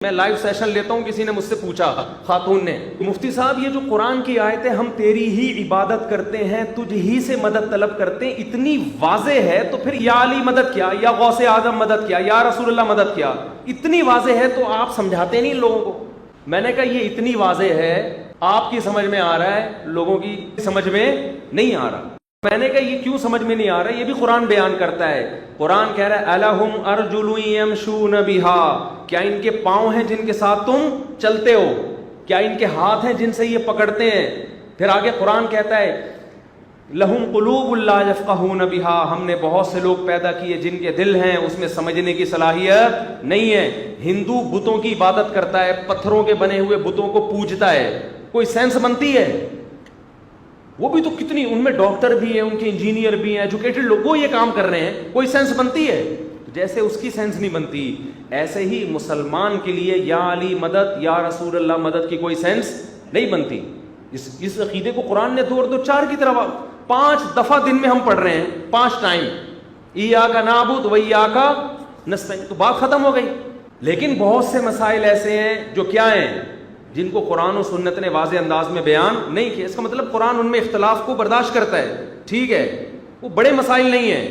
میں live session لیتا ہوں، کسی نے مجھ سے پوچھا، خاتون نے، مفتی صاحب یہ جو قرآن کی آیتیں ہم تیری ہی عبادت کرتے ہیں، تجھ ہی سے مدد طلب کرتے ہیں، اتنی واضح ہے تو پھر یا علی مدد کیا، یا غوث اعظم مدد کیا، یا رسول اللہ مدد کیا، اتنی واضح ہے تو آپ سمجھاتے نہیں لوگوں کو؟ میں نے کہا یہ اتنی واضح ہے، آپ کی سمجھ میں آ رہا ہے، لوگوں کی سمجھ میں نہیں آ رہا۔ میں نے کہا یہ کیوں سمجھ میں نہیں آ رہا؟ یہ بھی قرآن بیان کرتا ہے۔ قرآن کہہ رہا ہے الہم ارجل یمشون بہا، کیا ان کے پاؤں ہیں جن کے ساتھ تم چلتے ہو؟ کیا ان کے ہاتھ ہیں جن سے یہ پکڑتے ہیں؟ پھر آگے قرآن کہتا ہے لہم قلوب لا یفقہون بہا، ہم نے بہت سے لوگ پیدا کیے جن کے دل ہیں اس میں سمجھنے کی صلاحیت نہیں ہے۔ ہندو بتوں کی عبادت کرتا ہے، پتھروں کے بنے ہوئے بتوں کو پوجتا ہے، کوئی سینس بنتی ہے؟ وہ بھی تو کتنی، ان میں ڈاکٹر بھی ہیں، ان کے انجینئر بھی ہیں، ایجوکیٹڈ لوگ، وہ یہ کام کر رہے ہیں، کوئی سینس بنتی ہے؟ جیسے اس کی سینس نہیں بنتی، ایسے ہی مسلمان کے لیے یا علی مدد یا رسول اللہ مدد کی کوئی سینس نہیں بنتی۔ اس عقیدے کو قرآن نے دو چار کی طرف 5 دفعہ دن میں ہم پڑھ رہے ہیں، 5 ٹائم، ایاک نعبد و ایاک نستعین، تو بات ختم ہو گئی۔ لیکن بہت سے مسائل ایسے ہیں جو کیا ہیں، جن کو قرآن و سنت نے واضح انداز میں بیان نہیں کیا۔ اس کا مطلب قرآن ان میں اختلاف کو برداشت کرتا ہے، ٹھیک ہے، وہ بڑے مسائل نہیں ہیں۔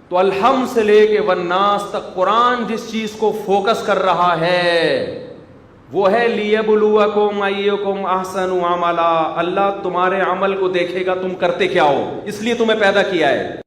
تو الحم سے لے کے والناس تک قرآن جس چیز کو فوکس کر رہا ہے وہ ہے لیبلوکم ایکم احسن عملا، اللہ تمہارے عمل کو دیکھے گا تم کرتے کیا ہو، اس لیے تمہیں پیدا کیا ہے۔